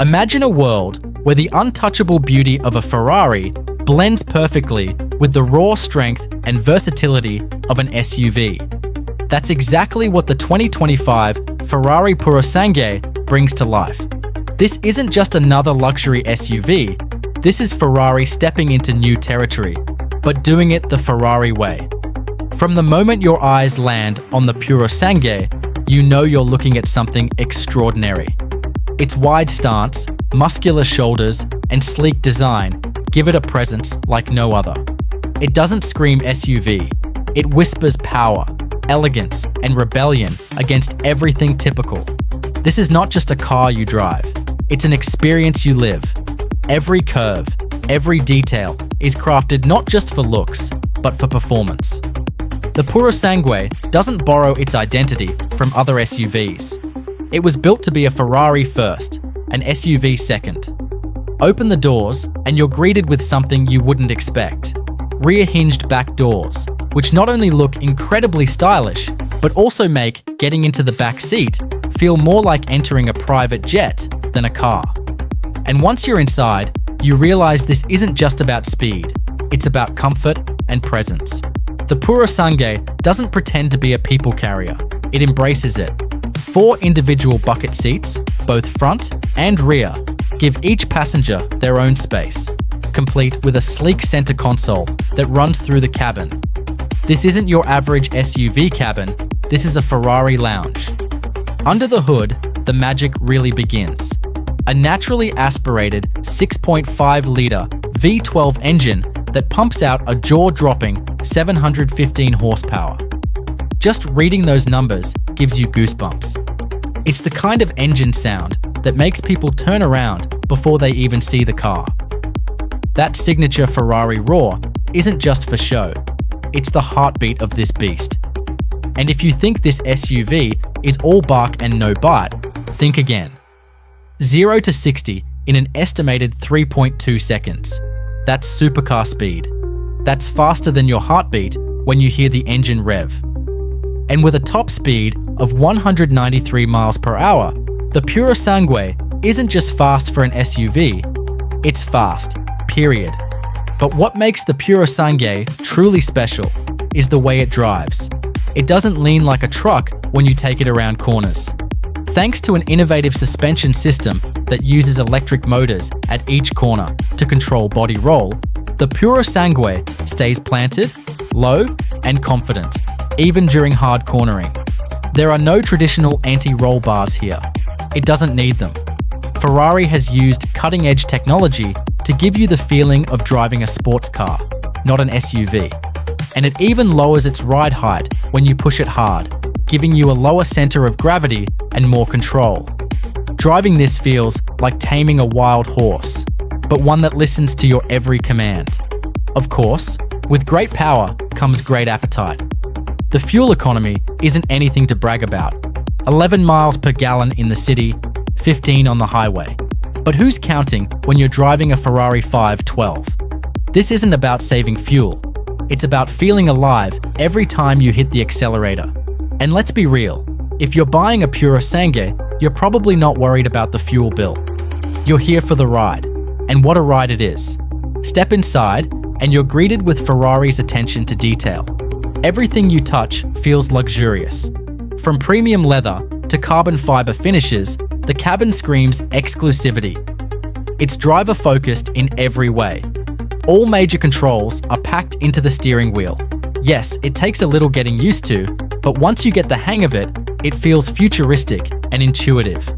Imagine a world where the untouchable beauty of a Ferrari blends perfectly with the raw strength and versatility of an SUV. That's exactly what the 2025 Ferrari Purosangue brings to life. This isn't just another luxury SUV, this is Ferrari stepping into new territory, but doing it the Ferrari way. From the moment your eyes land on the Purosangue, you know you're looking at something extraordinary. Its wide stance, muscular shoulders, and sleek design give it a presence like no other. It doesn't scream SUV, it whispers power, elegance, and rebellion against everything typical. This is not just a car you drive, it's an experience you live. Every curve, every detail is crafted not just for looks, but for performance. The Purosangue doesn't borrow its identity from other SUVs. It was built to be a Ferrari first, an SUV second. Open the doors and you're greeted with something you wouldn't expect. Rear-hinged back doors, which not only look incredibly stylish, but also make getting into the back seat feel more like entering a private jet than a car. And once you're inside, you realize this isn't just about speed, it's about comfort and presence. The Purosangue doesn't pretend to be a people carrier, it embraces it. 4 individual bucket seats, both front and rear, give each passenger their own space, complete with a sleek center console that runs through the cabin. This isn't your average SUV cabin, this is a Ferrari lounge. Under the hood, the magic really begins. A naturally aspirated 6.5-litre V12 engine that pumps out a jaw-dropping 715 horsepower. Just reading those numbers gives you goosebumps. It's the kind of engine sound that makes people turn around before they even see the car. That signature Ferrari roar isn't just for show, it's the heartbeat of this beast. And if you think this SUV is all bark and no bite, think again. 0 to 60 in an estimated 3.2 seconds. That's supercar speed. That's faster than your heartbeat when you hear the engine rev. And with a top speed of 193 miles per hour, the Purosangue isn't just fast for an SUV, it's fast, period. But what makes the Purosangue truly special is the way it drives. It doesn't lean like a truck when you take it around corners. Thanks to an innovative suspension system that uses electric motors at each corner to control body roll, the Purosangue stays planted, low, and confident, even during hard cornering. There are no traditional anti-roll bars here. It doesn't need them. Ferrari has used cutting-edge technology to give you the feeling of driving a sports car, not an SUV. And it even lowers its ride height when you push it hard, giving you a lower center of gravity and more control. Driving this feels like taming a wild horse, but one that listens to your every command. Of course, with great power comes great appetite. The fuel economy isn't anything to brag about. 11 miles per gallon in the city, 15 on the highway. But who's counting when you're driving a Ferrari 512? This isn't about saving fuel. It's about feeling alive every time you hit the accelerator. And let's be real, if you're buying a Purosangue, you're probably not worried about the fuel bill. You're here for the ride, and what a ride it is. Step inside, and you're greeted with Ferrari's attention to detail. Everything you touch feels luxurious. From premium leather to carbon fiber finishes, the cabin screams exclusivity. It's driver-focused in every way. All major controls are packed into the steering wheel. Yes, it takes a little getting used to, but once you get the hang of it, it feels futuristic and intuitive.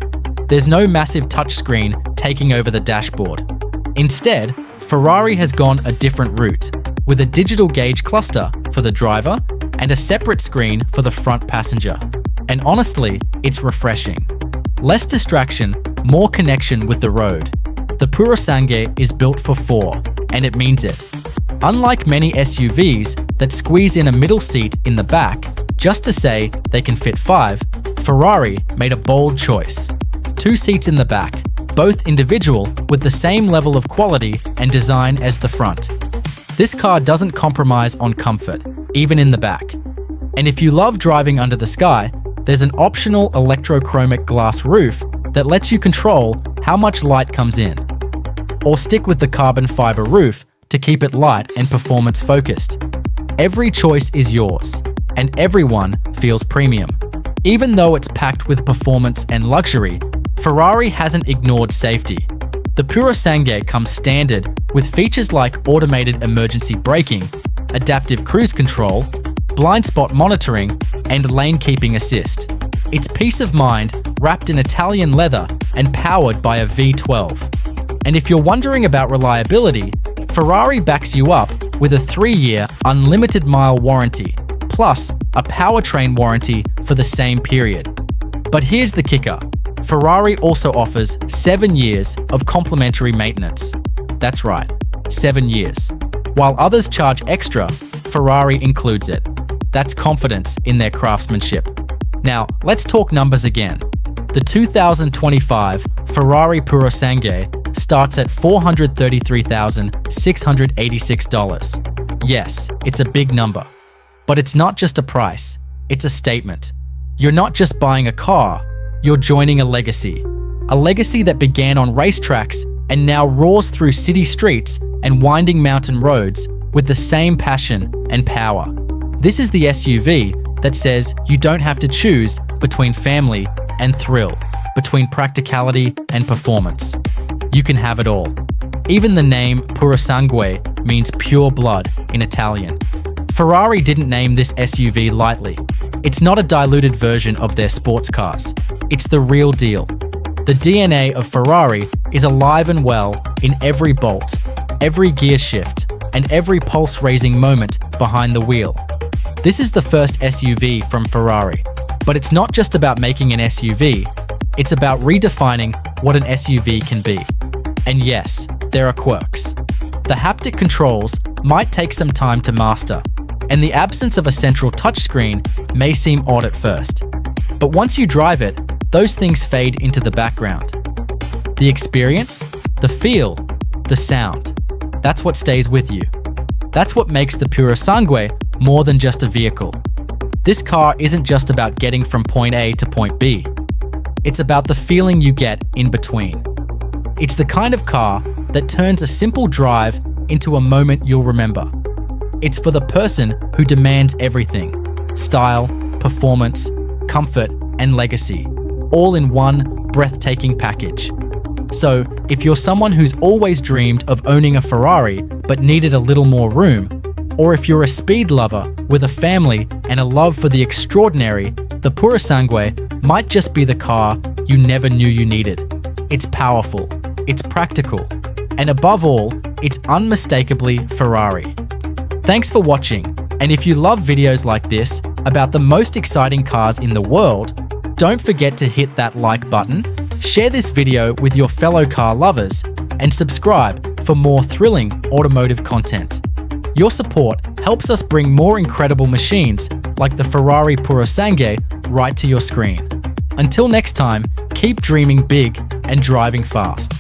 There's no massive touchscreen taking over the dashboard. Instead, Ferrari has gone a different route, with a digital gauge cluster for the driver and a separate screen for the front passenger. And honestly, it's refreshing. Less distraction, more connection with the road. The Purosangue is built for 4, and it means it. Unlike many SUVs that squeeze in a middle seat in the back just to say they can fit 5, Ferrari made a bold choice. 2 seats in the back, both individual with the same level of quality and design as the front. This car doesn't compromise on comfort, even in the back. And if you love driving under the sky, there's an optional electrochromic glass roof that lets you control how much light comes in. Or stick with the carbon fiber roof to keep it light and performance focused. Every choice is yours, and everyone feels premium. Even though it's packed with performance and luxury, Ferrari hasn't ignored safety. The Purosangue comes standard with features like automated emergency braking, adaptive cruise control, blind spot monitoring, and lane keeping assist. It's peace of mind wrapped in Italian leather and powered by a V12. And if you're wondering about reliability, Ferrari backs you up with a 3-year unlimited mile warranty, plus a powertrain warranty for the same period. But here's the kicker. Ferrari also offers 7 years of complimentary maintenance. That's right, 7 years. While others charge extra, Ferrari includes it. That's confidence in their craftsmanship. Now, let's talk numbers again. The 2025 Ferrari Purosangue starts at $433,686. Yes, it's a big number. But it's not just a price, it's a statement. You're not just buying a car, you're joining a legacy. A legacy that began on racetracks and now roars through city streets and winding mountain roads with the same passion and power. This is the SUV that says you don't have to choose between family and thrill, between practicality and performance. You can have it all. Even the name Purosangue means pure blood in Italian. Ferrari didn't name this SUV lightly. It's not a diluted version of their sports cars. It's the real deal. The DNA of Ferrari is alive and well in every bolt, every gear shift, and every pulse-raising moment behind the wheel. This is the first SUV from Ferrari, but it's not just about making an SUV, it's about redefining what an SUV can be. And yes, there are quirks. The haptic controls might take some time to master, and the absence of a central touchscreen may seem odd at first. But once you drive it, those things fade into the background. The experience, the feel, the sound, that's what stays with you. That's what makes the Purosangue more than just a vehicle. This car isn't just about getting from point A to point B. It's about the feeling you get in between. It's the kind of car that turns a simple drive into a moment you'll remember. It's for the person who demands everything: style, performance, comfort, and legacy, all in one breathtaking package. So, if you're someone who's always dreamed of owning a Ferrari but needed a little more room, or if you're a speed lover with a family and a love for the extraordinary, the Purosangue might just be the car you never knew you needed. It's powerful, it's practical, and above all, it's unmistakably Ferrari. Thanks for watching, and if you love videos like this about the most exciting cars in the world, don't forget to hit that like button, share this video with your fellow car lovers, and subscribe for more thrilling automotive content. Your support helps us bring more incredible machines like the Ferrari Purosangue right to your screen. Until next time, keep dreaming big and driving fast.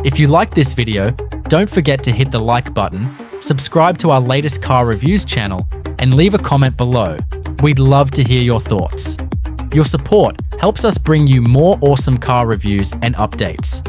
If you like this video, don't forget to hit the like button, subscribe to our latest car reviews channel, and leave a comment below. We'd love to hear your thoughts. Your support helps us bring you more awesome car reviews and updates.